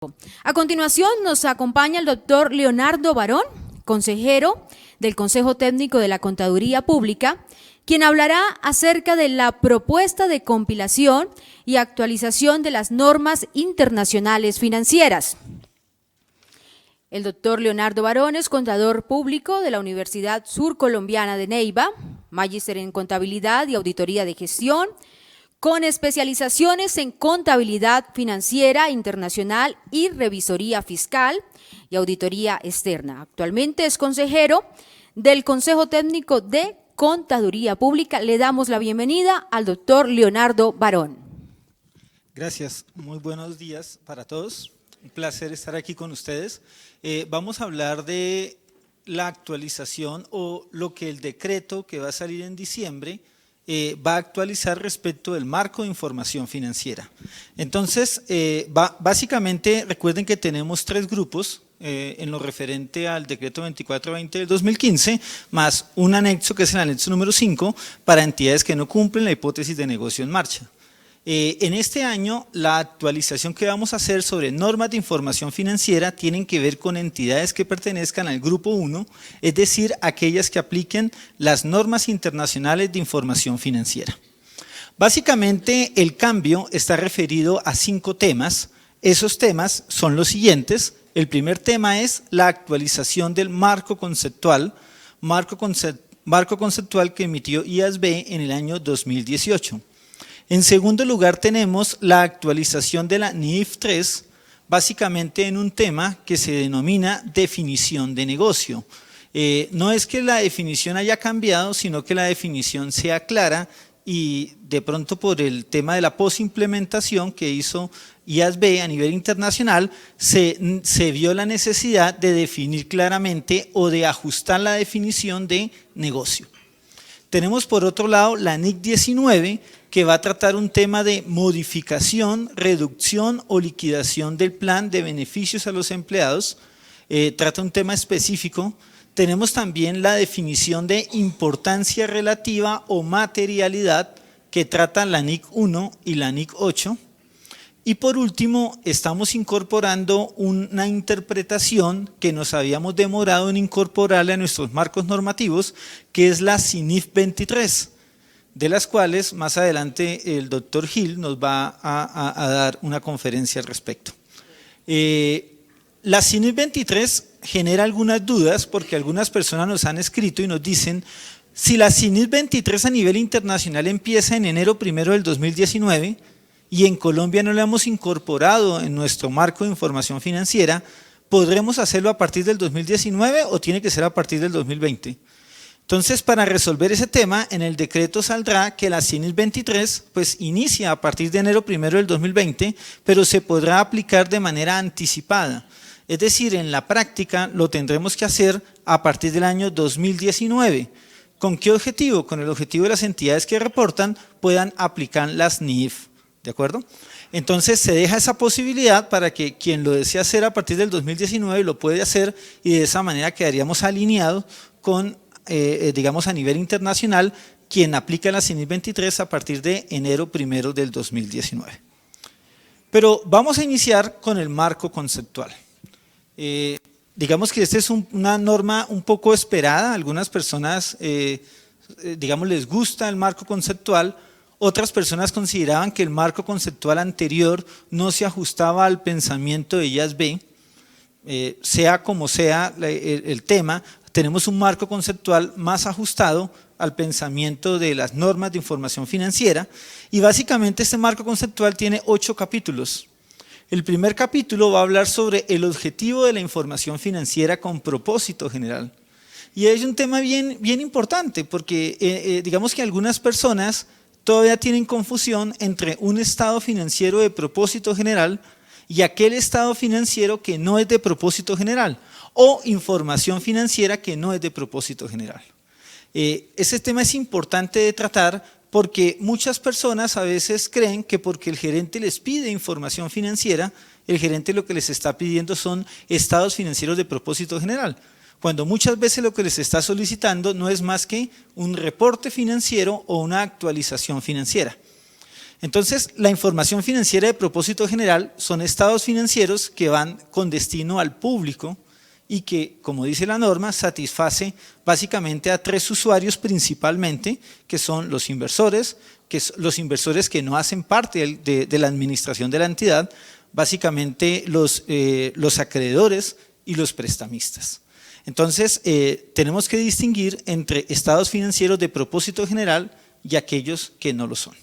A continuación nos acompaña el doctor Leonardo Barón, consejero del Consejo Técnico de la Contaduría Pública, quien hablará acerca de la propuesta de compilación y actualización de las normas internacionales financieras. El doctor Leonardo Barón es contador público de la Universidad Surcolombiana de Neiva, magíster en contabilidad y auditoría de gestión, con especializaciones en contabilidad financiera internacional y revisoría fiscal y auditoría externa. Actualmente es consejero del Consejo Técnico de Contaduría Pública. Le damos la bienvenida al doctor Leonardo Barón. Gracias, muy buenos días para todos. Un placer estar aquí con ustedes. Vamos a hablar de la actualización o lo que el decreto que va a salir en diciembre va a actualizar respecto del marco de información financiera. Entonces, básicamente recuerden que tenemos tres grupos en lo referente al decreto 2420 del 2015, más un anexo que es el anexo número 5 para entidades que no cumplen la hipótesis de negocio en marcha. En este año, la actualización que vamos a hacer sobre normas de información financiera tienen que ver con entidades que pertenezcan al grupo 1, es decir, aquellas que apliquen las normas internacionales de información financiera. Básicamente, el cambio está referido a 5 temas. Esos temas son los siguientes. El primer tema es la actualización del marco conceptual que emitió IASB en el año 2018. En segundo lugar tenemos la actualización de la NIF 3, básicamente en un tema que se denomina definición de negocio. No es que la definición haya cambiado, sino que la definición sea clara y de pronto por el tema de la posimplementación que hizo IASB a nivel internacional, se vio la necesidad de definir claramente o de ajustar la definición de negocio. Tenemos por otro lado la NIC 19, que va a tratar un tema de modificación, reducción o liquidación del plan de beneficios a los empleados, trata un tema específico. Tenemos también la definición de importancia relativa o materialidad, que trata la NIC 1 y la NIC 8. Y por último, estamos incorporando una interpretación que nos habíamos demorado en incorporarle a nuestros marcos normativos, que es la CINIF 23. De las cuales más adelante el doctor Gil nos va a dar una conferencia al respecto. La CINIF 23 genera algunas dudas porque algunas personas nos han escrito y nos dicen: si la CINIF 23 a nivel internacional empieza en enero 1 del 2019 y en Colombia no la hemos incorporado en nuestro marco de información financiera, ¿podremos hacerlo a partir del 2019 o tiene que ser a partir del 2020? Entonces, para resolver ese tema, en el decreto saldrá que la CINIF 23 pues inicia a partir de enero 1 del 2020, pero se podrá aplicar de manera anticipada. Es decir, en la práctica lo tendremos que hacer a partir del año 2019. ¿Con qué objetivo? Con el objetivo de las entidades que reportan puedan aplicar las NIF, ¿de acuerdo? Entonces se deja esa posibilidad para que quien lo desee hacer a partir del 2019 lo puede hacer y de esa manera quedaríamos alineados con digamos a nivel internacional, quien aplica la CINIF 23 a partir de enero 1 del 2019. Pero vamos a iniciar con el marco conceptual. Digamos que esta es una norma un poco esperada, algunas personas digamos les gusta el marco conceptual, otras personas consideraban que el marco conceptual anterior no se ajustaba al pensamiento de IASB. Sea como sea el tema, tenemos un marco conceptual más ajustado al pensamiento de las normas de información financiera y básicamente este marco conceptual tiene 8 capítulos. El primer capítulo va a hablar sobre el objetivo de la información financiera con propósito general. Y es un tema bien importante porque digamos que algunas personas todavía tienen confusión entre un estado financiero de propósito general y aquel estado financiero que no es de propósito general o información financiera que no es de propósito general. Ese tema es importante de tratar porque muchas personas a veces creen que porque el gerente les pide información financiera, el gerente lo que les está pidiendo son estados financieros de propósito general, cuando muchas veces lo que les está solicitando no es más que un reporte financiero o una actualización financiera. Entonces, la información financiera de propósito general son estados financieros que van con destino al público y que, como dice la norma, satisface básicamente a 3 usuarios principalmente, que son los inversores que no hacen parte de la administración de la entidad, básicamente los acreedores y los prestamistas. Entonces, tenemos que distinguir entre estados financieros de propósito general y aquellos que no lo son.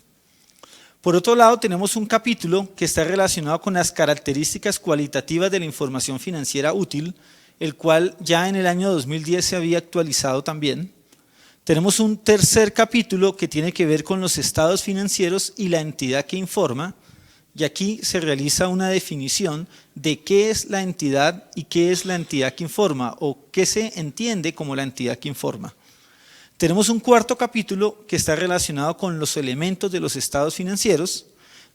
Por otro lado, tenemos un capítulo que está relacionado con las características cualitativas de la información financiera útil, el cual ya en el año 2010 se había actualizado también. Tenemos un tercer capítulo que tiene que ver con los estados financieros y la entidad que informa, y aquí se realiza una definición de qué es la entidad y qué es la entidad que informa, o qué se entiende como la entidad que informa. Tenemos un cuarto capítulo que está relacionado con los elementos de los estados financieros.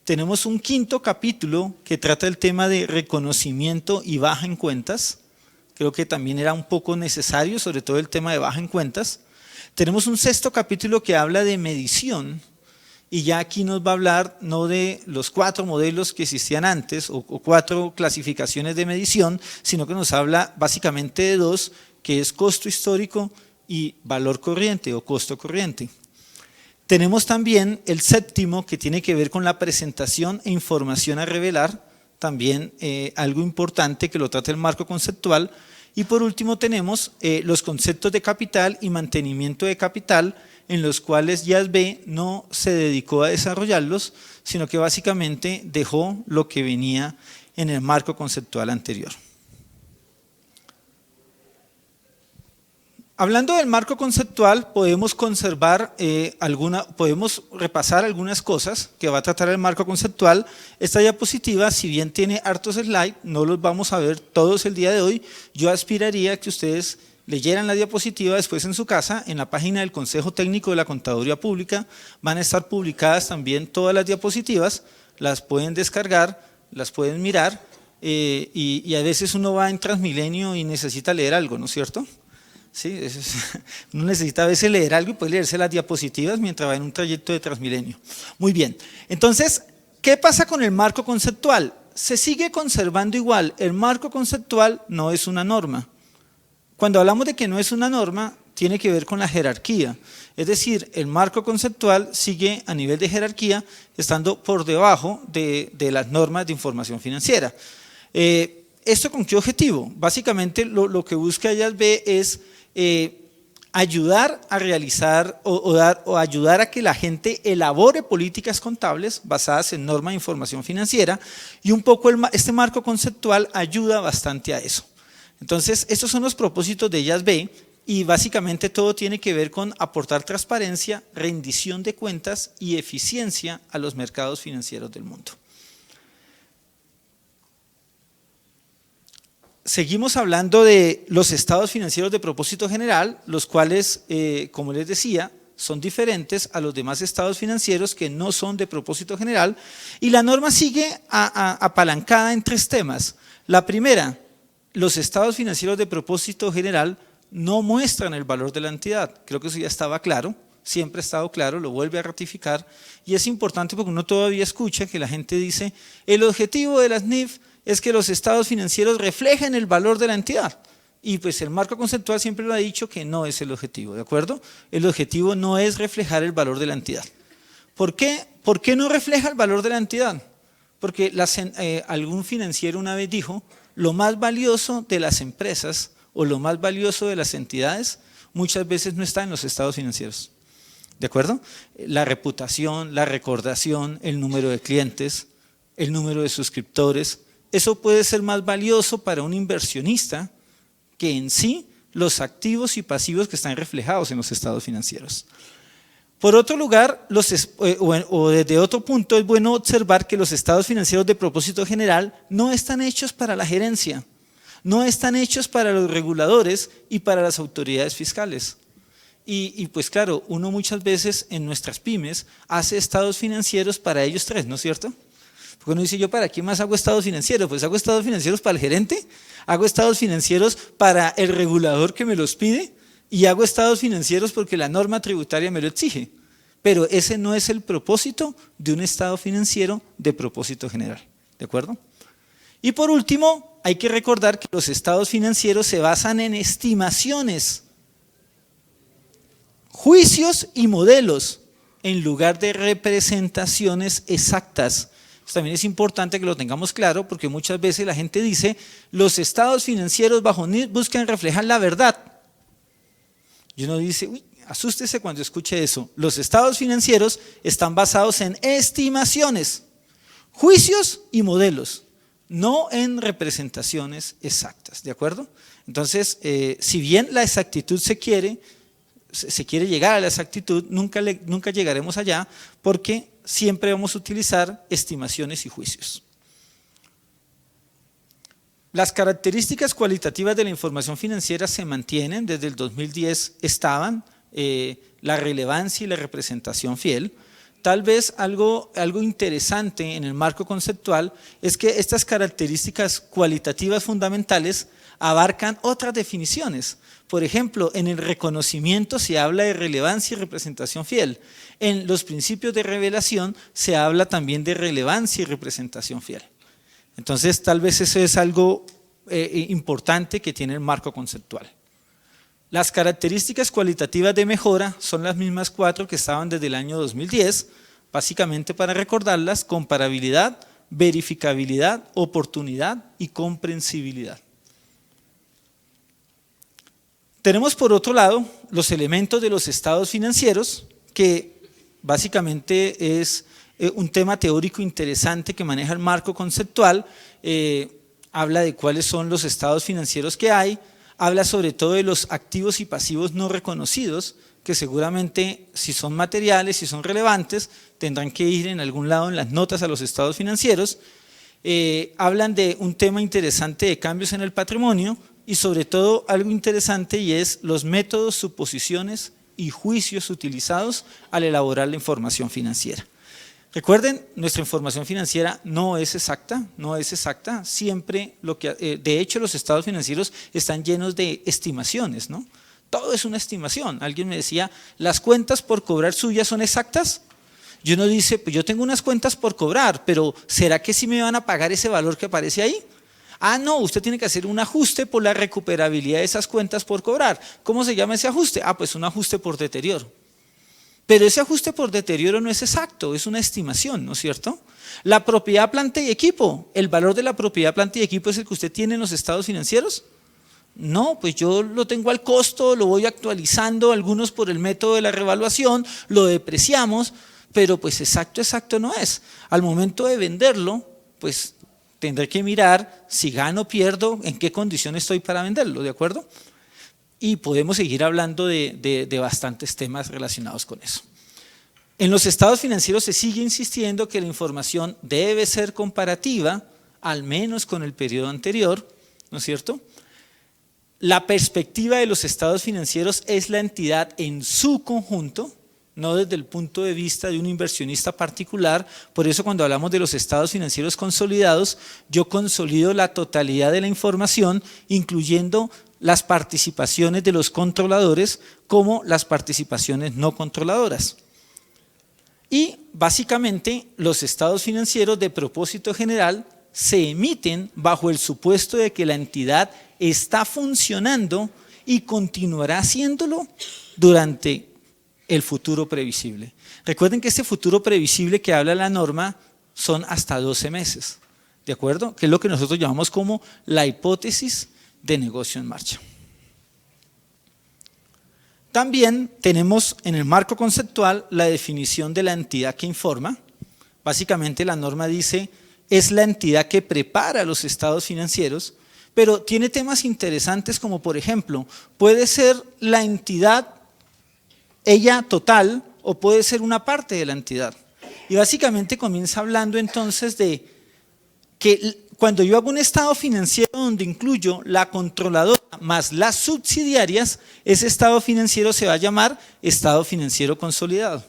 Tenemos un quinto capítulo que trata el tema de reconocimiento y baja en cuentas. Creo que también era un poco necesario, sobre todo el tema de baja en cuentas. Tenemos un sexto capítulo que habla de medición, y ya aquí nos va a hablar no de los 4 modelos que existían antes o 4 clasificaciones de medición, sino que nos habla básicamente de 2, que es costo histórico y valor corriente o costo corriente. Tenemos también el séptimo, que tiene que ver con la presentación e información a revelar, también algo importante que lo trata el marco conceptual. Y por último tenemos los conceptos de capital y mantenimiento de capital, en los cuales IASB no se dedicó a desarrollarlos, sino que básicamente dejó lo que venía en el marco conceptual anterior. Hablando del marco conceptual, podemos podemos repasar algunas cosas que va a tratar el marco conceptual. Esta diapositiva, si bien tiene hartos slides, no los vamos a ver todos el día de hoy. Yo aspiraría a que ustedes leyeran la diapositiva después en su casa. En la página del Consejo Técnico de la Contaduría Pública van a estar publicadas también todas las diapositivas, las pueden descargar, las pueden mirar, y a veces uno va en Transmilenio y necesita leer algo, ¿no es cierto? Sí, uno necesita a veces leer algo y puede leerse las diapositivas mientras va en un trayecto de Transmilenio. Muy bien, entonces, ¿qué pasa con el marco conceptual? Se sigue conservando igual. El marco conceptual no es una norma. Cuando hablamos de que no es una norma, tiene que ver con la jerarquía. Es decir, el marco conceptual sigue a nivel de jerarquía, estando por debajo de las normas de información financiera. ¿Esto con qué objetivo? Básicamente lo que busca IASB es ayudar a realizar o ayudar a que la gente elabore políticas contables basadas en normas de información financiera, y un poco este marco conceptual ayuda bastante a eso. Entonces, estos son los propósitos de IASB, y básicamente todo tiene que ver con aportar transparencia, rendición de cuentas y eficiencia a los mercados financieros del mundo. Seguimos hablando de los estados financieros de propósito general, los cuales, como les decía, son diferentes a los demás estados financieros que no son de propósito general, y la norma sigue apalancada en 3 temas. La primera, los estados financieros de propósito general no muestran el valor de la entidad. Creo que eso ya estaba claro, siempre ha estado claro, lo vuelve a ratificar, y es importante porque uno todavía escucha que la gente dice: el objetivo de las NIF es que los estados financieros reflejen el valor de la entidad. Y pues el marco conceptual siempre lo ha dicho que no es el objetivo, ¿de acuerdo? El objetivo no es reflejar el valor de la entidad. ¿Por qué? ¿Por qué no refleja el valor de la entidad? Porque algún financiero una vez dijo: lo más valioso de las empresas o lo más valioso de las entidades muchas veces no está en los estados financieros. ¿De acuerdo? La reputación, la recordación, el número de clientes, el número de suscriptores. Eso puede ser más valioso para un inversionista que en sí los activos y pasivos que están reflejados en los estados financieros. Por otro lugar, desde otro punto, es bueno observar que los estados financieros de propósito general no están hechos para la gerencia, no están hechos para los reguladores y para las autoridades fiscales. Y pues claro, uno muchas veces en nuestras pymes hace estados financieros para ellos 3, ¿no es cierto? Porque uno dice: ¿yo para qué más hago estados financieros? Pues hago estados financieros para el gerente, hago estados financieros para el regulador que me los pide, y hago estados financieros porque la norma tributaria me lo exige. pero ese no es el propósito de un estado financiero de propósito general, ¿de acuerdo? Y por último, hay que recordar que los estados financieros se basan en estimaciones, juicios y modelos, en lugar de representaciones exactas. Esto también es importante que lo tengamos claro, porque muchas veces la gente dice, los estados financieros bajo NIR buscan reflejar la verdad. Y uno dice, uy, asústese cuando escuche eso. Los estados financieros están basados en estimaciones, juicios y modelos, no en representaciones exactas, ¿de acuerdo? Entonces, si bien la exactitud se quiere llegar a la exactitud, nunca llegaremos allá, porque siempre vamos a utilizar estimaciones y juicios. Las características cualitativas de la información financiera se mantienen, desde el 2010 estaban, la relevancia y la representación fiel. Tal vez algo interesante en el marco conceptual es que estas características cualitativas fundamentales abarcan otras definiciones. Por ejemplo, en el reconocimiento se habla de relevancia y representación fiel. En los principios de revelación se habla también de relevancia y representación fiel. Entonces, tal vez eso es algo importante que tiene el marco conceptual. Las características cualitativas de mejora son las mismas 4 que estaban desde el año 2010, básicamente para recordarlas: comparabilidad, verificabilidad, oportunidad y comprensibilidad. Tenemos por otro lado los elementos de los estados financieros, que básicamente es un tema teórico interesante que maneja el marco conceptual. Habla de cuáles son los estados financieros que hay, habla sobre todo de los activos y pasivos no reconocidos, que seguramente, si son materiales, si son relevantes, tendrán que ir en algún lado en las notas a los estados financieros. Hablan de un tema interesante de cambios en el patrimonio, y sobre todo algo interesante, y es los métodos, suposiciones y juicios utilizados al elaborar la información financiera. Recuerden, nuestra información financiera no es exacta, siempre de hecho los estados financieros están llenos de estimaciones, ¿no? Todo es una estimación. Alguien me decía, ¿las cuentas por cobrar suyas son exactas? Y uno dice, pues yo tengo unas cuentas por cobrar, pero ¿será que sí me van a pagar ese valor que aparece ahí? Ah, no, usted tiene que hacer un ajuste por la recuperabilidad de esas cuentas por cobrar. ¿Cómo se llama ese ajuste? Ah, pues un ajuste por deterioro. Pero ese ajuste por deterioro no es exacto, es una estimación, ¿no es cierto? La propiedad, planta y equipo, ¿el valor de la propiedad, planta y equipo es el que usted tiene en los estados financieros? No, pues yo lo tengo al costo, lo voy actualizando, algunos por el método de la revaluación, lo depreciamos, pero pues exacto no es. Al momento de venderlo, pues tendré que mirar si gano o pierdo, en qué condición estoy para venderlo, ¿de acuerdo? Y podemos seguir hablando de bastantes temas relacionados con eso. En los estados financieros se sigue insistiendo que la información debe ser comparativa, al menos con el periodo anterior, ¿no es cierto? La perspectiva de los estados financieros es la entidad en su conjunto, no desde el punto de vista de un inversionista particular. Por eso cuando hablamos de los estados financieros consolidados, yo consolido la totalidad de la información, incluyendo las participaciones de los controladores como las participaciones no controladoras. Y básicamente los estados financieros de propósito general se emiten bajo el supuesto de que la entidad está funcionando y continuará haciéndolo durante el futuro previsible. Recuerden que este futuro previsible que habla la norma son hasta 12 meses, ¿de acuerdo? Que es lo que nosotros llamamos como la hipótesis de negocio en marcha. También tenemos en el marco conceptual la definición de la entidad que informa. Básicamente la norma dice, es la entidad que prepara los estados financieros, pero tiene temas interesantes como por ejemplo, puede ser la entidad ella total o puede ser una parte de la entidad. Y básicamente comienza hablando entonces de que cuando yo hago un estado financiero donde incluyo la controladora más las subsidiarias, ese estado financiero se va a llamar estado financiero consolidado.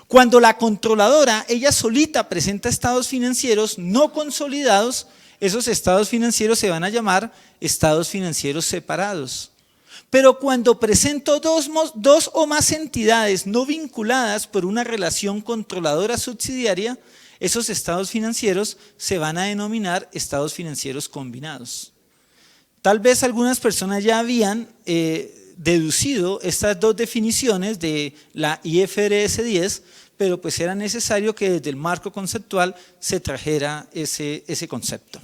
Cuando la controladora ella solita presenta estados financieros no consolidados, esos estados financieros se van a llamar estados financieros separados. Pero cuando presento dos o más entidades no vinculadas por una relación controladora subsidiaria, esos estados financieros se van a denominar estados financieros combinados. Tal vez algunas personas ya habían deducido estas dos definiciones de la IFRS 10, pero pues era necesario que desde el marco conceptual se trajera ese concepto.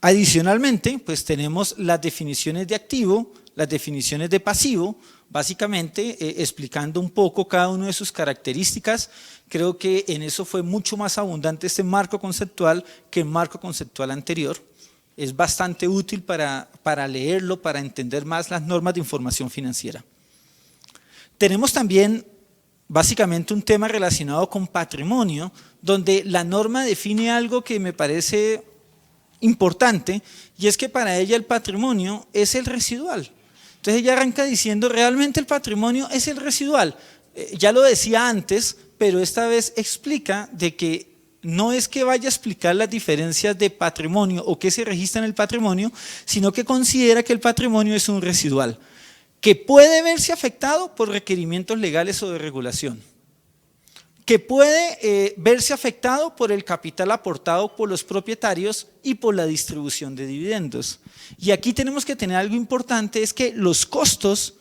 Adicionalmente, pues tenemos las definiciones de activo, las definiciones de pasivo, básicamente explicando un poco cada una de sus características. Creo que en eso fue mucho más abundante este marco conceptual que el marco conceptual anterior. Es bastante útil para leerlo, para entender más las normas de información financiera. Tenemos también básicamente un tema relacionado con patrimonio, donde la norma define algo que me parece importante, y es que para ella el patrimonio es el residual. Entonces ella arranca diciendo, realmente el patrimonio es el residual. Ya lo decía antes, pero esta vez explica de que no es que vaya a explicar las diferencias de patrimonio o qué se registra en el patrimonio, sino que considera que el patrimonio es un residual, que puede verse afectado por requerimientos legales o de regulación, que puede verse afectado por el capital aportado por los propietarios y por la distribución de dividendos. Y aquí tenemos que tener algo importante, es que los costos,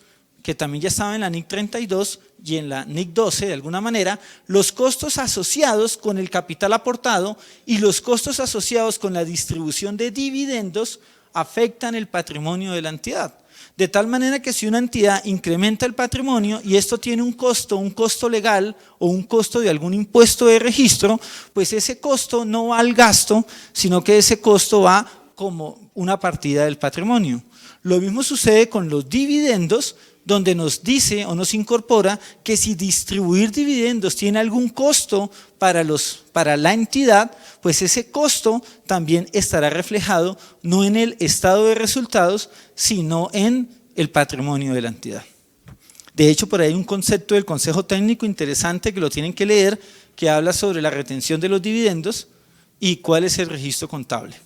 que también ya estaban en la NIC 32 y en la NIC 12 de alguna manera, los costos asociados con el capital aportado y los costos asociados con la distribución de dividendos afectan el patrimonio de la entidad. De tal manera que si una entidad incrementa el patrimonio y esto tiene un costo legal o un costo de algún impuesto de registro, pues ese costo no va al gasto, sino que ese costo va como una partida del patrimonio. Lo mismo sucede con los dividendos, donde nos dice o nos incorpora que si distribuir dividendos tiene algún costo para la entidad, pues ese costo también estará reflejado no en el estado de resultados, sino en el patrimonio de la entidad. De hecho, por ahí hay un concepto del Consejo Técnico interesante que lo tienen que leer, que habla sobre la retención de los dividendos y cuál es el registro contable.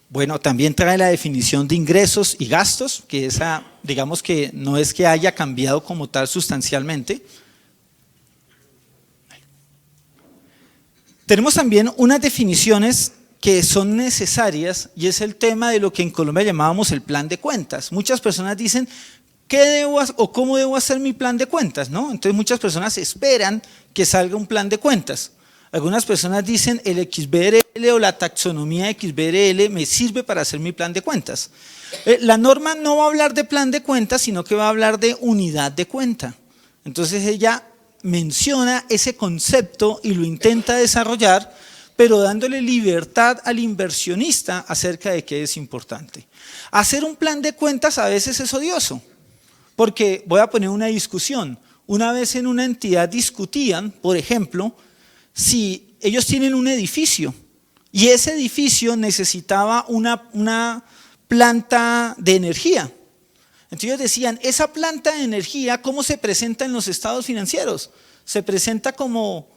Bueno, también trae la definición de ingresos y gastos, que esa, digamos que no es que haya cambiado como tal sustancialmente. Tenemos también unas definiciones que son necesarias y es el tema de lo que en Colombia llamábamos el plan de cuentas. Muchas personas dicen, ¿qué debo o cómo debo hacer mi plan de cuentas? ¿No? Entonces muchas personas esperan que salga un plan de cuentas. Algunas personas dicen el XBRL o la taxonomía XBRL me sirve para hacer mi plan de cuentas. La norma no va a hablar de plan de cuentas, sino que va a hablar de unidad de cuenta. Entonces ella menciona ese concepto y lo intenta desarrollar, pero dándole libertad al inversionista acerca de qué es importante. Hacer un plan de cuentas a veces es odioso, porque voy a poner una discusión. Una vez en una entidad discutían, por ejemplo, si ellos tienen un edificio y ese edificio necesitaba una planta de energía. Entonces ellos decían, esa planta de energía, ¿cómo se presenta en los estados financieros? ¿Se presenta como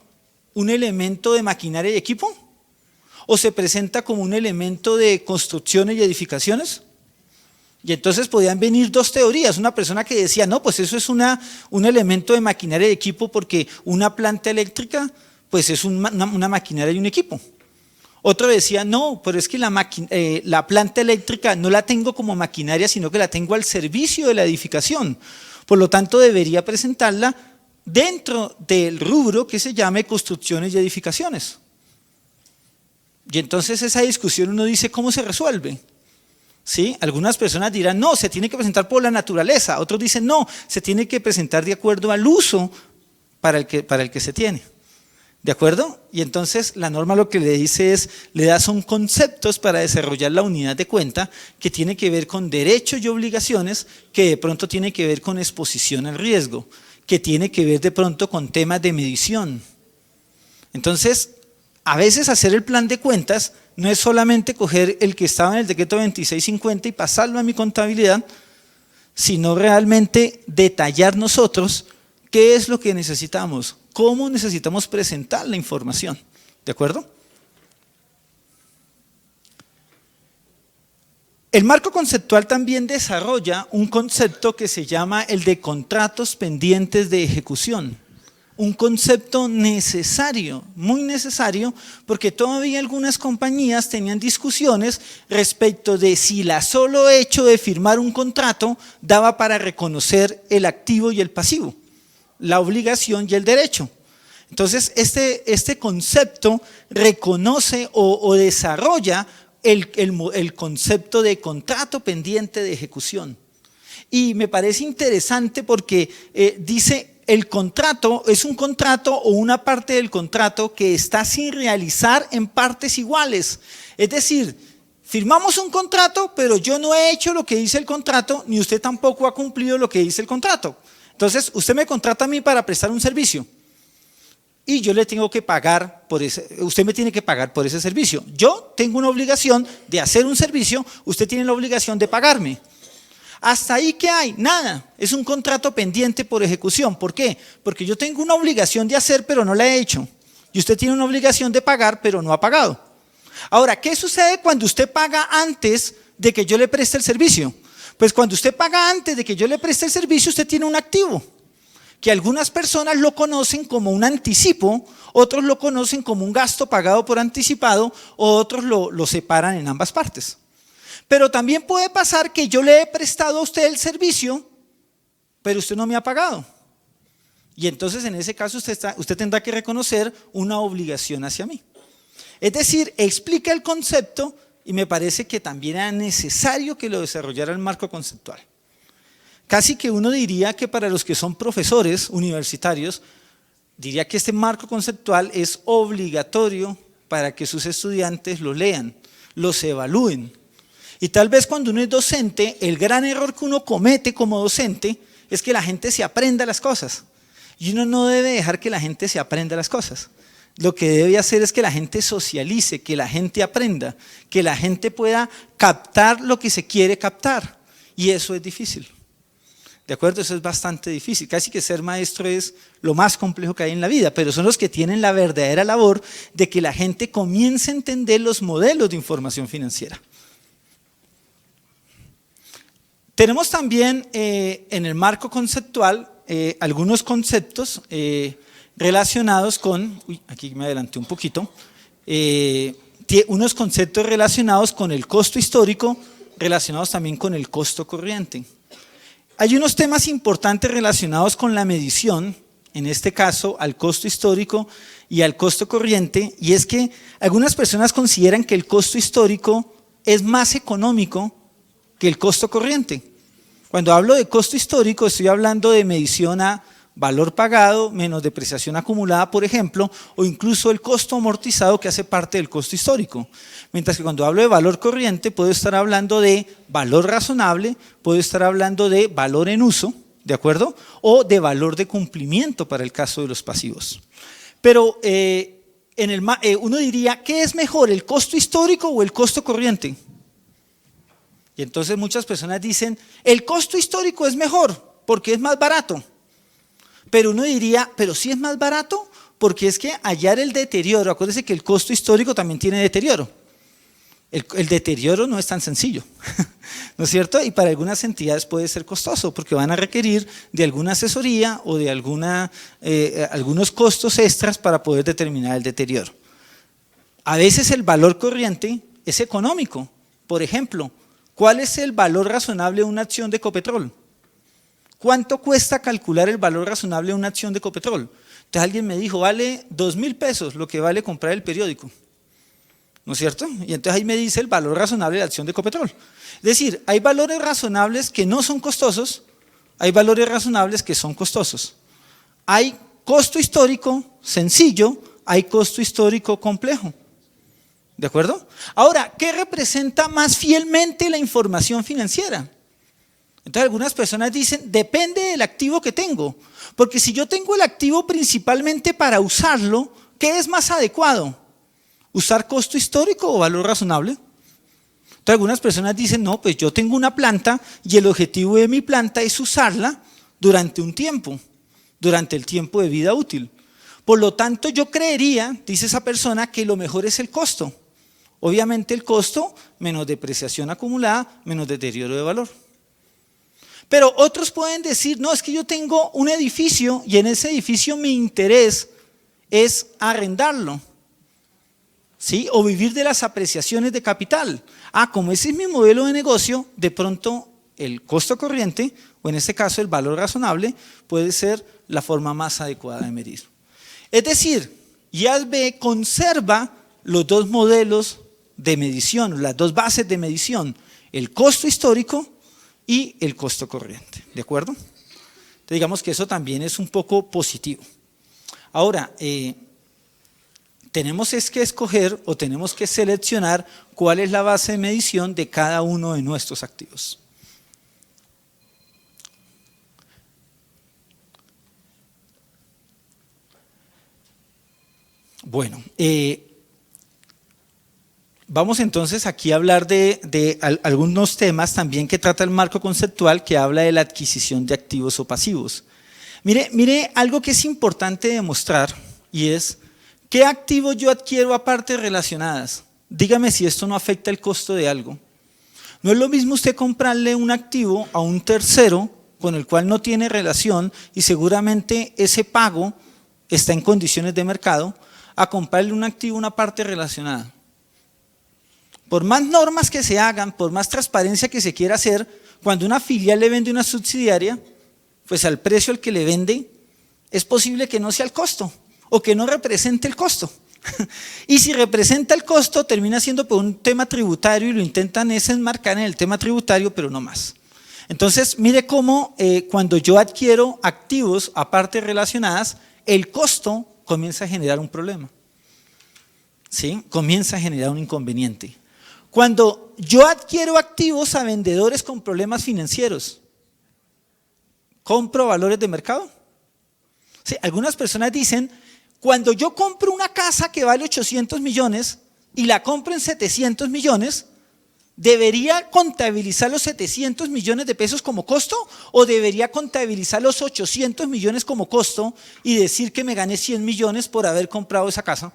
un elemento de maquinaria y equipo? ¿O se presenta como un elemento de construcciones y edificaciones? Y entonces podían venir dos teorías, una persona que decía, no, pues eso es un elemento de maquinaria y equipo porque una planta eléctrica pues es una maquinaria y un equipo. Otro decía, no, pero es que la planta eléctrica no la tengo como maquinaria, sino que la tengo al servicio de la edificación. Por lo tanto, debería presentarla dentro del rubro que se llame construcciones y edificaciones. Y entonces esa discusión uno dice, ¿cómo se resuelve? ¿Sí? Algunas personas dirán, no, se tiene que presentar por la naturaleza. Otros dicen, no, se tiene que presentar de acuerdo al uso para el que se tiene. ¿De acuerdo? Y entonces la norma lo que le dice es, son conceptos para desarrollar la unidad de cuenta que tiene que ver con derechos y obligaciones, que de pronto tiene que ver con exposición al riesgo, que tiene que ver de pronto con temas de medición. Entonces, a veces hacer el plan de cuentas no es solamente coger el que estaba en el decreto 2650 y pasarlo a mi contabilidad, sino realmente detallar nosotros ¿Qué es lo que necesitamos? ¿Cómo necesitamos presentar la información? ¿De acuerdo? El marco conceptual también desarrolla un concepto que se llama el de contratos pendientes de ejecución. Un concepto necesario, muy necesario, porque todavía algunas compañías tenían discusiones respecto de si el solo hecho de firmar un contrato daba para reconocer el activo y el pasivo, la obligación y el derecho. Entonces, este concepto reconoce o desarrolla el concepto de contrato pendiente de ejecución. Y me parece interesante porque dice, el contrato es un contrato o una parte del contrato que está sin realizar en partes iguales. Es decir, firmamos un contrato, pero yo no he hecho lo que dice el contrato, ni usted tampoco ha cumplido lo que dice el contrato. Entonces, usted me contrata a mí para prestar un servicio. Y yo le tengo que pagar por usted me tiene que pagar por ese servicio. Yo tengo una obligación de hacer un servicio, usted tiene la obligación de pagarme. ¿Hasta ahí qué hay? Nada, es un contrato pendiente por ejecución. ¿Por qué? Porque yo tengo una obligación de hacer, pero no la he hecho. Y usted tiene una obligación de pagar, pero no ha pagado. Ahora, ¿qué sucede cuando usted paga antes de que yo le preste el servicio? Pues cuando usted paga antes de que yo le preste el servicio, usted tiene un activo, que algunas personas lo conocen como un anticipo, otros lo conocen como un gasto pagado por anticipado, o otros lo separan en ambas partes. Pero también puede pasar que yo le he prestado a usted el servicio, pero usted no me ha pagado. Y entonces en ese caso usted tendrá que reconocer una obligación hacia mí. Es decir, explica el concepto y me parece que también era necesario que lo desarrollara el marco conceptual. Casi que uno diría que para los que son profesores universitarios, diría que este marco conceptual es obligatorio para que sus estudiantes lo lean, los evalúen. Y tal vez cuando uno es docente, el gran error que uno comete como docente es que la gente se aprenda las cosas. Y uno no debe dejar que la gente se aprenda las cosas. Lo que debe hacer es que la gente socialice, que la gente aprenda, que la gente pueda captar lo que se quiere captar. Y eso es difícil. ¿De acuerdo? Eso es bastante difícil. Casi que ser maestro es lo más complejo que hay en la vida, pero son los que tienen la verdadera labor de que la gente comience a entender los modelos de información financiera. Tenemos también en el marco conceptual algunos conceptos relacionados con, aquí me adelanté un poquito, unos conceptos relacionados con el costo histórico, relacionados también con el costo corriente. Hay unos temas importantes relacionados con la medición, en este caso al costo histórico y al costo corriente, y es que algunas personas consideran que el costo histórico es más económico que el costo corriente. Cuando hablo de costo histórico estoy hablando de medición a valor pagado menos depreciación acumulada, por ejemplo, o incluso el costo amortizado que hace parte del costo histórico. Mientras que cuando hablo de valor corriente puedo estar hablando de valor razonable, puedo estar hablando de valor en uso, ¿de acuerdo? O de valor de cumplimiento para el caso de los pasivos. Pero uno diría, ¿qué es mejor, el costo histórico o el costo corriente? Y entonces muchas personas dicen, el costo histórico es mejor porque es más barato. Pero uno diría, pero sí es más barato porque es que hallar el deterioro, acuérdense que el costo histórico también tiene deterioro. El deterioro no es tan sencillo, ¿no es cierto? Y para algunas entidades puede ser costoso porque van a requerir de alguna asesoría o de algunos costos extras para poder determinar el deterioro. A veces el valor corriente es económico. Por ejemplo, ¿cuál es el valor razonable de una acción de Ecopetrol? ¿Cuánto cuesta calcular el valor razonable de una acción de Ecopetrol? Entonces alguien me dijo, vale 2.000 pesos lo que vale comprar el periódico, ¿no es cierto? Y entonces ahí me dice el valor razonable de la acción de Ecopetrol. Es decir, hay valores razonables que no son costosos, hay valores razonables que son costosos. Hay costo histórico sencillo, hay costo histórico complejo. ¿De acuerdo? Ahora, ¿qué representa más fielmente la información financiera? Entonces algunas personas dicen, depende del activo que tengo, porque si yo tengo el activo principalmente para usarlo, ¿qué es más adecuado? ¿Usar costo histórico o valor razonable? Entonces algunas personas dicen, no, pues yo tengo una planta y el objetivo de mi planta es usarla durante un tiempo. durante el tiempo de vida útil. Por lo tanto, yo creería, dice esa persona, que lo mejor es el costo. Obviamente el costo menos depreciación acumulada, menos deterioro de valor. Pero otros pueden decir, no, es que yo tengo un edificio y en ese edificio mi interés es arrendarlo, ¿sí? O vivir de las apreciaciones de capital. Como ese es mi modelo de negocio, de pronto el costo corriente, o en este caso el valor razonable, puede ser la forma más adecuada de medir. Es decir, IASB conserva los dos modelos de medición, las dos bases de medición, el costo histórico y el costo corriente, ¿de acuerdo? Entonces digamos que eso también es un poco positivo. Ahora, tenemos que escoger o tenemos que seleccionar cuál es la base de medición de cada uno de nuestros activos. Bueno, vamos entonces aquí a hablar de algunos temas también que trata el marco conceptual que habla de la adquisición de activos o pasivos. Mire algo que es importante demostrar y es ¿qué activos yo adquiero a partes relacionadas? Dígame si esto no afecta el costo de algo. No es lo mismo usted comprarle un activo a un tercero con el cual no tiene relación y seguramente ese pago está en condiciones de mercado a comprarle un activo a una parte relacionada. Por más normas que se hagan, por más transparencia que se quiera hacer, cuando una filial le vende una subsidiaria, pues al precio al que le vende es posible que no sea el costo o que no represente el costo. Y si representa el costo, termina siendo por un tema tributario y lo intentan enmarcar en el tema tributario, pero no más. Entonces, mire cómo cuando yo adquiero activos a partes relacionadas, el costo comienza a generar un problema, ¿sí? Comienza a generar un inconveniente. Cuando yo adquiero activos a vendedores con problemas financieros, ¿compro valores de mercado? Sí, algunas personas dicen, cuando yo compro una casa que vale 800 millones y la compro en 700 millones, ¿debería contabilizar los 700 millones de pesos como costo o debería contabilizar los 800 millones como costo y decir que me gané 100 millones por haber comprado esa casa?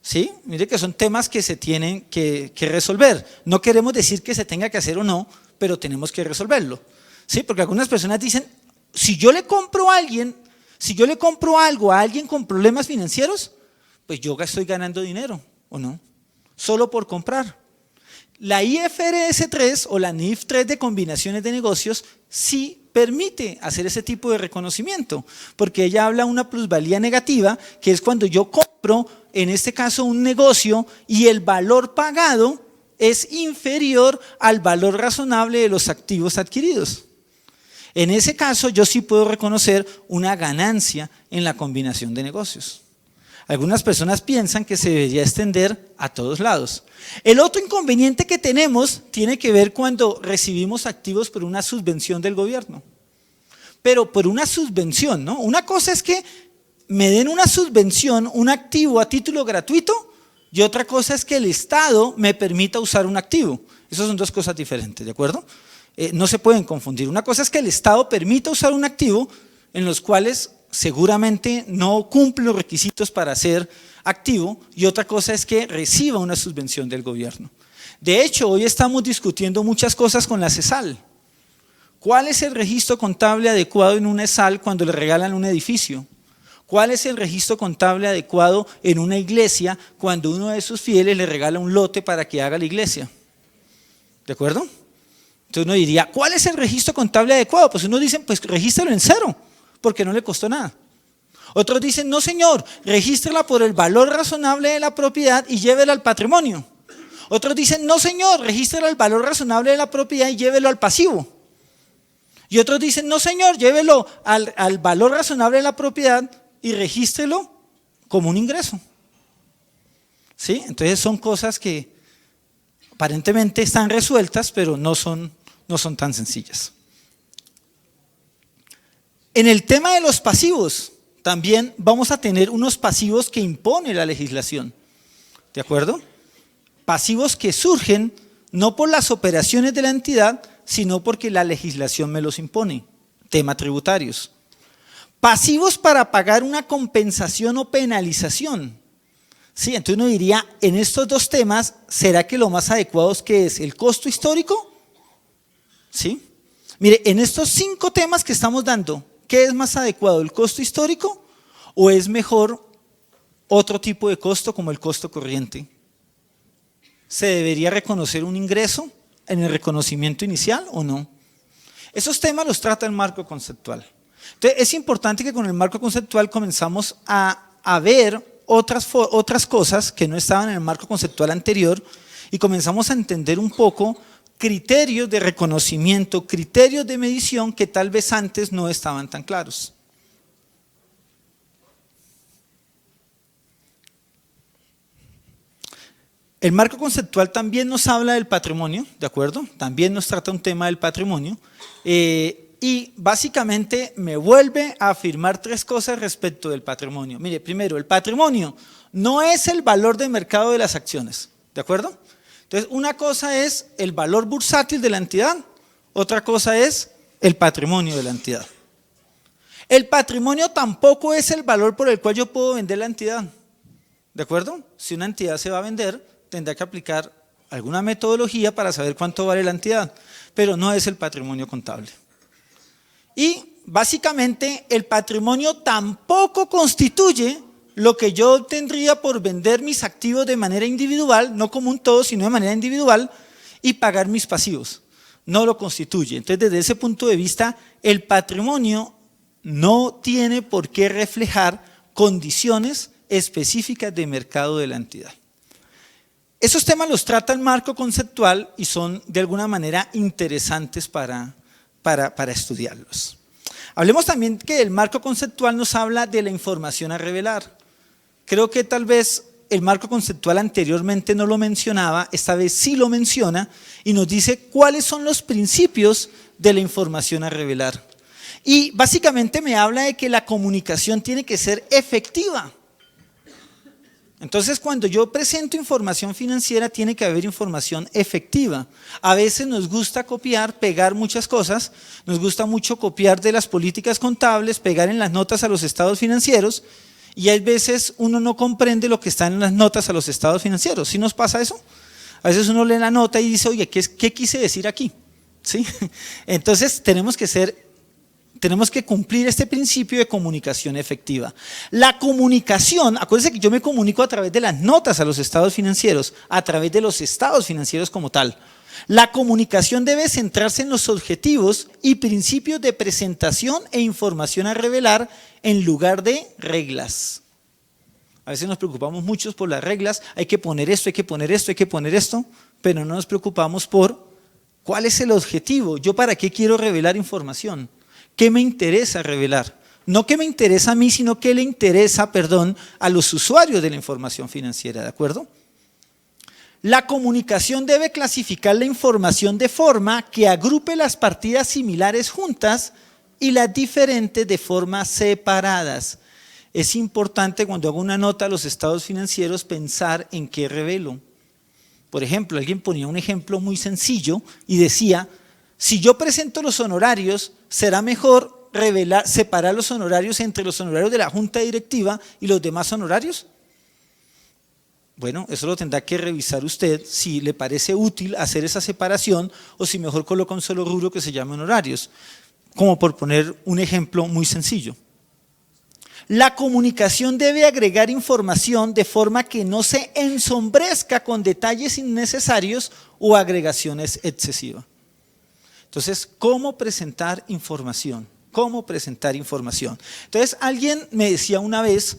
¿Sí? Mire que son temas que se tienen que resolver. No queremos decir que se tenga que hacer o no, pero tenemos que resolverlo. ¿Sí? Porque algunas personas dicen, si yo le compro algo a alguien con problemas financieros, pues yo estoy ganando dinero, ¿o no? Solo por comprar. La IFRS 3 o la NIF 3 de combinaciones de negocios sí permite hacer ese tipo de reconocimiento, porque ella habla de una plusvalía negativa, que es cuando yo compro, en este caso un negocio, y el valor pagado es inferior al valor razonable de los activos adquiridos. En ese caso yo sí puedo reconocer una ganancia en la combinación de negocios. Algunas personas piensan que se debería extender a todos lados. El otro inconveniente que tenemos tiene que ver cuando recibimos activos por una subvención del gobierno. Pero por una subvención, ¿no? Una cosa es que me den una subvención, un activo a título gratuito, y otra cosa es que el Estado me permita usar un activo. Esas son dos cosas diferentes, ¿de acuerdo? No se pueden confundir. Una cosa es que el Estado permita usar un activo en los cuales seguramente no cumple los requisitos para ser activo, y otra cosa es que reciba una subvención del gobierno. De hecho, hoy estamos discutiendo muchas cosas con la CESAL. ¿Cuál es el registro contable adecuado en una ESAL cuando le regalan un edificio? ¿Cuál es el registro contable adecuado en una iglesia cuando uno de sus fieles le regala un lote para que haga la iglesia? ¿De acuerdo? Entonces uno diría, ¿cuál es el registro contable adecuado? Pues unos dicen, pues regístralo en cero, porque no le costó nada. Otros dicen, no señor, regístrela por el valor razonable de la propiedad y llévela al patrimonio. Otros dicen, no señor, regístrela al valor razonable de la propiedad y llévelo al pasivo. Y otros dicen, no señor, llévelo al valor razonable de la propiedad y regístrelo como un ingreso. ¿Sí? Entonces son cosas que aparentemente están resueltas, pero no son tan sencillas. En el tema de los pasivos, también vamos a tener unos pasivos que impone la legislación, ¿de acuerdo? Pasivos que surgen no por las operaciones de la entidad, sino porque la legislación me los impone. tema tributarios. Pasivos para pagar una compensación o penalización. Sí, entonces uno diría, en estos dos temas, ¿será que lo más adecuado es qué es? ¿El costo histórico? ¿Sí? Mire, en estos 5 temas que estamos dando, ¿qué es más adecuado? ¿El costo histórico o es mejor otro tipo de costo como el costo corriente? ¿Se debería reconocer un ingreso en el reconocimiento inicial o no? Esos temas los trata el marco conceptual. Entonces es importante que con el marco conceptual comenzamos a ver otras cosas que no estaban en el marco conceptual anterior y comenzamos a entender un poco criterios de reconocimiento, criterios de medición que tal vez antes no estaban tan claros. El marco conceptual también nos habla del patrimonio, ¿de acuerdo? También nos trata un tema del patrimonio y básicamente me vuelve a afirmar 3 cosas respecto del patrimonio. Mire, primero, el patrimonio no es el valor de mercado de las acciones, ¿de acuerdo? Entonces, una cosa es el valor bursátil de la entidad, otra cosa es el patrimonio de la entidad. El patrimonio tampoco es el valor por el cual yo puedo vender la entidad, ¿de acuerdo? Si una entidad se va a vender, tendrá que aplicar alguna metodología para saber cuánto vale la entidad, pero no es el patrimonio contable. Y básicamente el patrimonio tampoco constituye lo que yo obtendría por vender mis activos de manera individual, no como un todo, sino de manera individual, y pagar mis pasivos. No lo constituye. Entonces, desde ese punto de vista, el patrimonio no tiene por qué reflejar condiciones específicas de mercado de la entidad. Esos temas los trata el marco conceptual y son de alguna manera interesantes para estudiarlos. Hablemos también que el marco conceptual nos habla de la información a revelar. Creo que tal vez el marco conceptual anteriormente no lo mencionaba, esta vez sí lo menciona y nos dice cuáles son los principios de la información a revelar. Y básicamente me habla de que la comunicación tiene que ser efectiva. Entonces, cuando yo presento información financiera, tiene que haber información efectiva. A veces nos gusta copiar, pegar muchas cosas, nos gusta mucho copiar de las políticas contables, pegar en las notas a los estados financieros, y hay veces uno no comprende lo que está en las notas a los estados financieros. ¿Sí nos pasa eso? A veces uno lee la nota y dice, oye, ¿qué quise decir aquí? ¿Sí? Entonces, tenemos que cumplir este principio de comunicación efectiva. La comunicación, acuérdense que yo me comunico a través de las notas a los estados financieros, a través de los estados financieros como tal. La comunicación debe centrarse en los objetivos y principios de presentación e información a revelar en lugar de reglas. A veces nos preocupamos mucho por las reglas, hay que poner esto, hay que poner esto, hay que poner esto, pero no nos preocupamos por cuál es el objetivo, yo para qué quiero revelar información. ¿Qué me interesa revelar? No qué me interesa a mí, sino qué le interesa, a los usuarios de la información financiera, ¿de acuerdo? La comunicación debe clasificar la información de forma que agrupe las partidas similares juntas y las diferentes de forma separadas. Es importante cuando hago una nota a los estados financieros pensar en qué revelo. Por ejemplo, alguien ponía un ejemplo muy sencillo y decía, si yo presento los honorarios, será mejor separar los honorarios entre los honorarios de la junta directiva y los demás honorarios. Bueno, eso lo tendrá que revisar usted si le parece útil hacer esa separación o si mejor coloca un solo rubro que se llame honorarios, como por poner un ejemplo muy sencillo. La comunicación debe agregar información de forma que no se ensombrezca con detalles innecesarios o agregaciones excesivas. Entonces, ¿cómo presentar información? ¿Cómo presentar información? Entonces, alguien me decía una vez,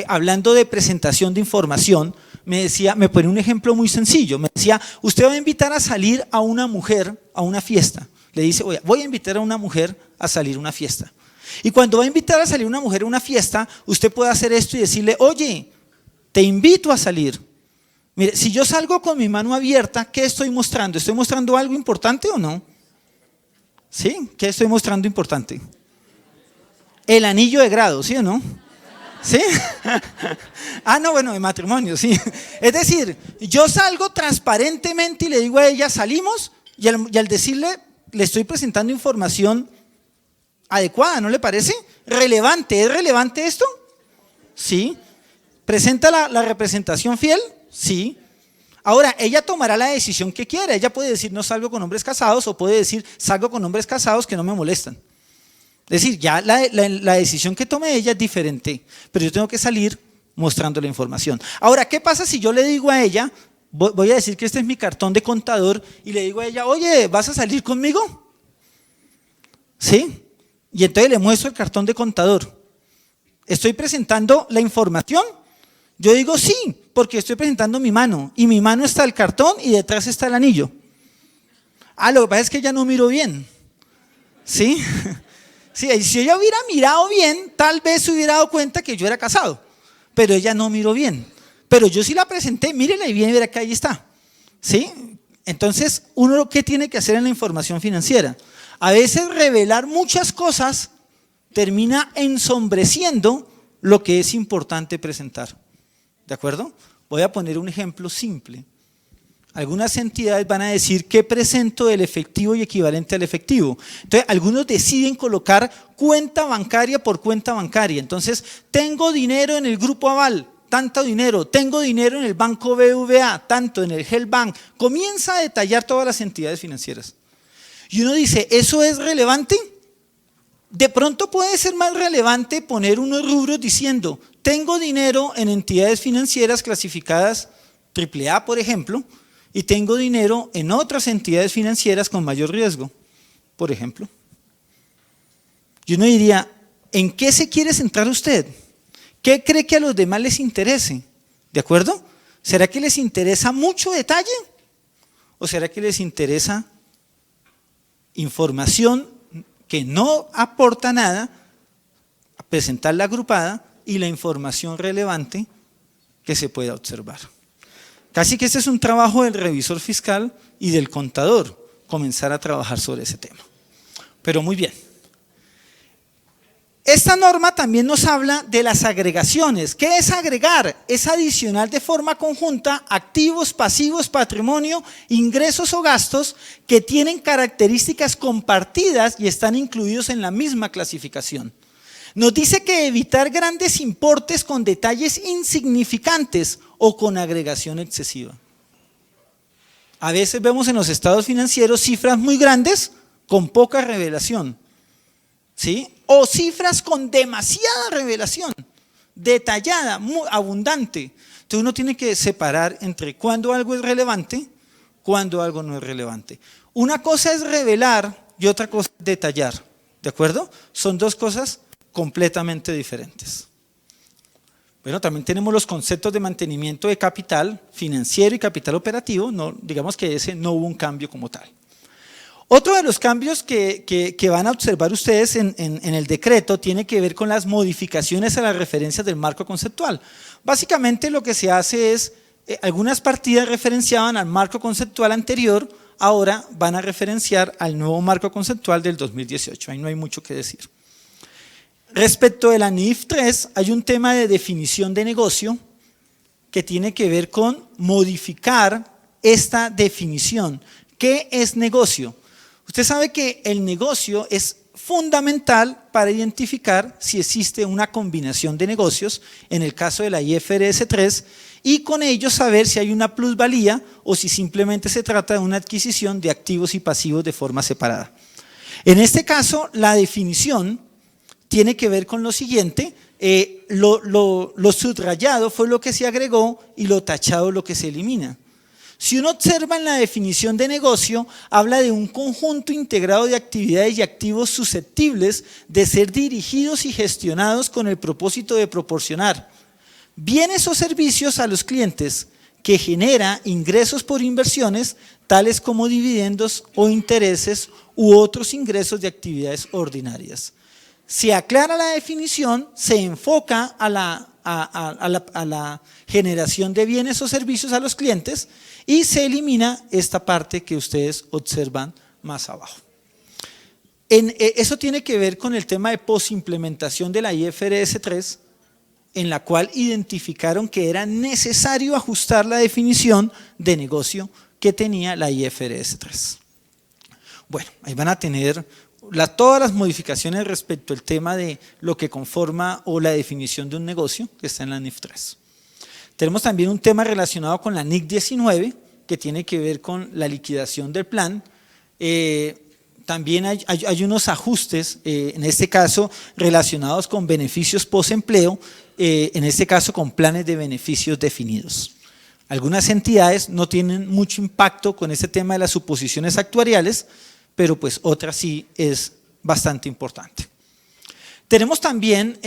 hablando de presentación de información, me ponía un ejemplo muy sencillo. Me decía, usted va a invitar a salir a una mujer a una fiesta. Le dice, oye, voy a invitar a una mujer a salir a una fiesta. Y cuando va a invitar a salir una mujer a una fiesta, usted puede hacer esto y decirle, oye, te invito a salir. Mire, si yo salgo con mi mano abierta, ¿qué estoy mostrando? ¿Estoy mostrando algo importante o no? ¿Sí? ¿Qué estoy mostrando importante? El anillo de grado, ¿sí o no? ¿Sí? No, bueno, de matrimonio, sí. Es decir, yo salgo transparentemente y le digo a ella, salimos, y al decirle, le estoy presentando información adecuada, ¿no le parece? Relevante, ¿es relevante esto? Sí. ¿Presenta la representación fiel? Sí. Ahora, ella tomará la decisión que quiera. Ella puede decir no salgo con hombres casados o puede decir salgo con hombres casados que no me molestan. Es decir, ya la decisión que tome ella es diferente, pero yo tengo que salir mostrando la información. Ahora, ¿qué pasa si yo le digo a ella, voy a decir que este es mi cartón de contador y le digo a ella, oye, ¿vas a salir conmigo? ¿Sí? Y entonces le muestro el cartón de contador. ¿Estoy presentando la información? Yo digo sí, porque estoy presentando mi mano y mi mano está el cartón y detrás está el anillo. Lo que pasa es que ella no miró bien. ¿Sí? Sí, si ella hubiera mirado bien, tal vez se hubiera dado cuenta que yo era casado, pero ella no miró bien. Pero yo sí la presenté, mírela y bien, verá que ahí está. ¿Sí? Entonces, uno, ¿qué tiene que hacer en la información financiera? A veces revelar muchas cosas termina ensombreciendo lo que es importante presentar. ¿De acuerdo? Voy a poner un ejemplo simple. Algunas entidades van a decir ¿qué presento del efectivo y equivalente al efectivo? Entonces, algunos deciden colocar cuenta bancaria por cuenta bancaria. Entonces, tengo dinero en el Grupo Aval, tanto dinero, tengo dinero en el Banco BBVA, tanto en el Helbank. Comienza a detallar todas las entidades financieras. Y uno dice, ¿eso es relevante? De pronto puede ser más relevante poner unos rubros diciendo, tengo dinero en entidades financieras clasificadas AAA, por ejemplo, y tengo dinero en otras entidades financieras con mayor riesgo, por ejemplo. Y uno diría, ¿en qué se quiere centrar usted? ¿Qué cree que a los demás les interese? ¿De acuerdo? ¿Será que les interesa mucho detalle? ¿O será que les interesa información que no aporta nada, presentarla agrupada y la información relevante que se pueda observar? Casi que este es un trabajo del revisor fiscal y del contador, comenzar a trabajar sobre ese tema. Pero muy bien. Esta norma también nos habla de las agregaciones. ¿Qué es agregar? Es adicionar de forma conjunta activos, pasivos, patrimonio, ingresos o gastos que tienen características compartidas y están incluidos en la misma clasificación. Nos dice que evitar grandes importes con detalles insignificantes o con agregación excesiva. A veces vemos en los estados financieros cifras muy grandes con poca revelación, ¿sí? O cifras con demasiada revelación, detallada, muy abundante. Entonces uno tiene que separar entre cuándo algo es relevante, cuándo algo no es relevante. Una cosa es revelar y otra cosa es detallar, ¿de acuerdo? Son dos cosas completamente diferentes. Bueno, también tenemos los conceptos de mantenimiento de capital financiero y capital operativo, no, digamos que ese no hubo un cambio como tal. Otro de los cambios que van a observar ustedes en el decreto tiene que ver con las modificaciones a las referencias del marco conceptual. Básicamente lo que se hace es, algunas partidas referenciaban al marco conceptual anterior, ahora van a referenciar al nuevo marco conceptual del 2018, ahí no hay mucho que decir. Respecto de la NIF 3, hay un tema de definición de negocio que tiene que ver con modificar esta definición. ¿Qué es negocio? Usted sabe que el negocio es fundamental para identificar si existe una combinación de negocios, en el caso de la IFRS 3, y con ello saber si hay una plusvalía o si simplemente se trata de una adquisición de activos y pasivos de forma separada. En este caso, la definición tiene que ver con lo siguiente, lo subrayado fue lo que se agregó y lo tachado lo que se elimina. Si uno observa en la definición de negocio, habla de un conjunto integrado de actividades y activos susceptibles de ser dirigidos y gestionados con el propósito de proporcionar bienes o servicios a los clientes que genera ingresos por inversiones, tales como dividendos o intereses u otros ingresos de actividades ordinarias. Se aclara la definición, se enfoca a la generación de bienes o servicios a los clientes y se elimina esta parte que ustedes observan más abajo. Eso tiene que ver con el tema de posimplementación de la IFRS 3, en la cual identificaron que era necesario ajustar la definición de negocio que tenía la IFRS 3. Bueno, ahí van a tener todas las modificaciones respecto al tema de lo que conforma o la definición de un negocio que está en la NIF 3. Tenemos también un tema relacionado con la NIC 19 que tiene que ver con la liquidación del plan. También hay unos ajustes, en este caso relacionados con beneficios post-empleo, en este caso con planes de beneficios definidos. Algunas entidades no tienen mucho impacto con este tema de las suposiciones actuariales, pero pues otras sí es bastante importante. Tenemos también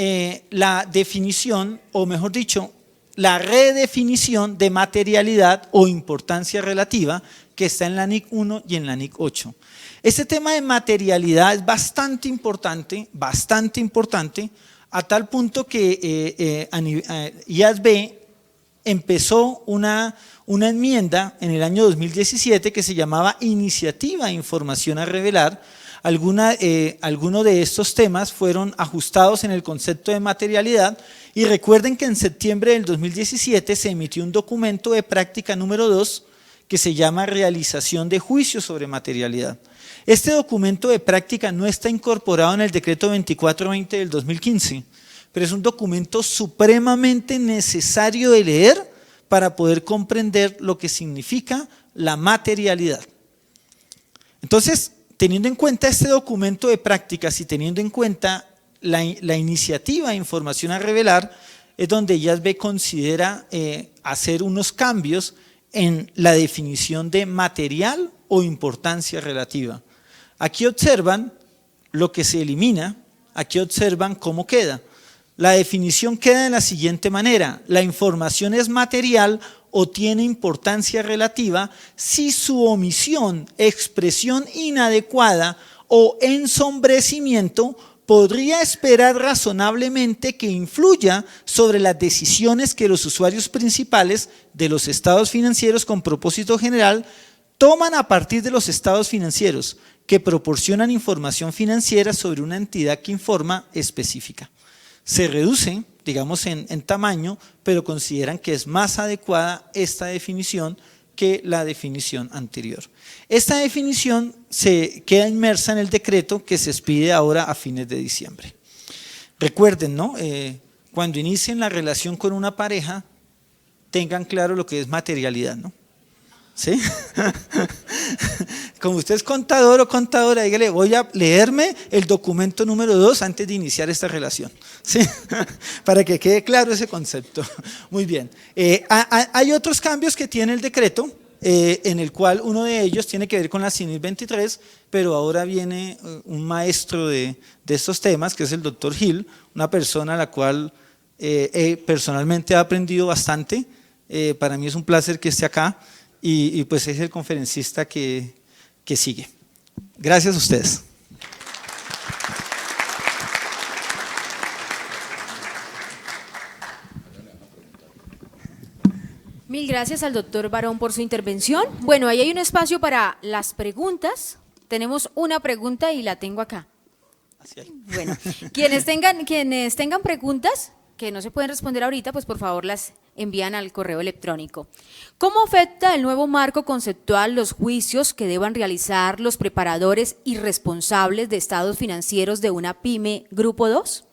la definición, o mejor dicho, la redefinición de materialidad o importancia relativa que está en la NIC 1 y en la NIC 8. Este tema de materialidad es bastante importante, a tal punto que IASB empezó una enmienda en el año 2017 que se llamaba Iniciativa de Información a Revelar. Algunos de estos temas fueron ajustados en el concepto de materialidad y recuerden que en septiembre del 2017 se emitió un documento de práctica número 2 que se llama Realización de Juicios sobre Materialidad. Este documento de práctica no está incorporado en el decreto 2420 del 2015, pero es un documento supremamente necesario de leer para poder comprender lo que significa la materialidad. Entonces, teniendo en cuenta este documento de prácticas y teniendo en cuenta la iniciativa de información a revelar, es donde IASB considera hacer unos cambios en la definición de material o importancia relativa. Aquí observan lo que se elimina, aquí observan cómo queda. La definición queda de la siguiente manera: la información es material o tiene importancia relativa si su omisión, expresión inadecuada o ensombrecimiento podría esperar razonablemente que influya sobre las decisiones que los usuarios principales de los estados financieros con propósito general toman a partir de los estados financieros que proporcionan información financiera sobre una entidad que informa específica. Se reduce, digamos, en tamaño, pero consideran que es más adecuada esta definición que la definición anterior. Esta definición se queda inmersa en el decreto que se expide ahora a fines de diciembre. Recuerden, ¿no? Cuando inicien la relación con una pareja, tengan claro lo que es materialidad, ¿no? ¿Sí? Como usted es contador o contadora, dígale, voy a leerme el documento número 2 antes de iniciar esta relación, ¿sí? Para que quede claro ese concepto. Muy bien. Hay otros cambios que tiene el decreto, en el cual uno de ellos tiene que ver con la CINIS 23, pero ahora viene un maestro de estos temas, que es el doctor Gil, una persona a la cual personalmente he aprendido bastante. Para mí es un placer que esté acá. Y pues es el conferencista que sigue. Gracias a ustedes. Mil gracias al doctor Barón por su intervención. Bueno, ahí hay un espacio para las preguntas. Tenemos una pregunta y la tengo acá. Así hay. Bueno, quienes tengan preguntas que no se pueden responder ahorita, pues por favor las envían al correo electrónico. ¿Cómo afecta el nuevo marco conceptual los juicios que deban realizar los preparadores y responsables de estados financieros de una pyme Grupo 2?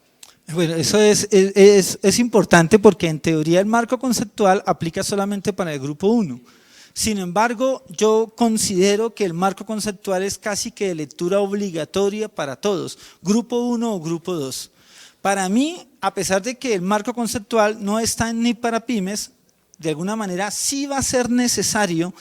Bueno, eso es importante porque en teoría el marco conceptual aplica solamente para el Grupo 1. Sin embargo, yo considero que el marco conceptual es casi que de lectura obligatoria para todos, Grupo 1 o Grupo 2. Para mí, a pesar de que el marco conceptual no está ni para pymes, de alguna manera sí va a ser necesario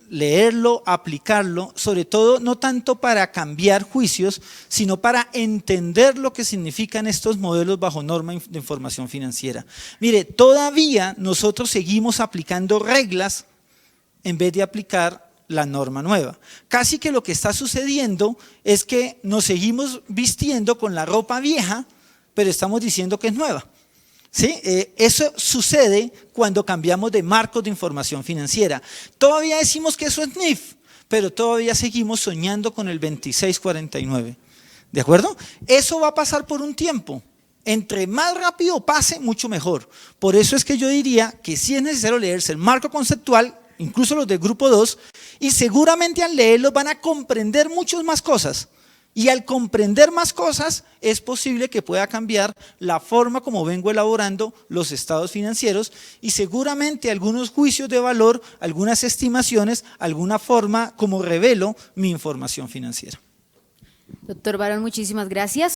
leerlo, aplicarlo, sobre todo no tanto para cambiar juicios, sino para entender lo que significan estos modelos bajo norma de información financiera. Mire, todavía nosotros seguimos aplicando reglas en vez de aplicar la norma nueva. Casi que lo que está sucediendo es que nos seguimos vistiendo con la ropa vieja, pero estamos diciendo que es nueva. ¿Sí? Eso sucede cuando cambiamos de marcos de información financiera. Todavía decimos que eso es NIF, pero todavía seguimos soñando con el 2649. ¿De acuerdo? Eso va a pasar por un tiempo. Entre más rápido pase, mucho mejor. Por eso es que yo diría que sí es necesario leerse el marco conceptual, incluso los del Grupo 2, y seguramente al leerlos van a comprender muchas más cosas. Y al comprender más cosas, es posible que pueda cambiar la forma como vengo elaborando los estados financieros y seguramente algunos juicios de valor, algunas estimaciones, alguna forma como revelo mi información financiera. Doctor Barón, muchísimas gracias.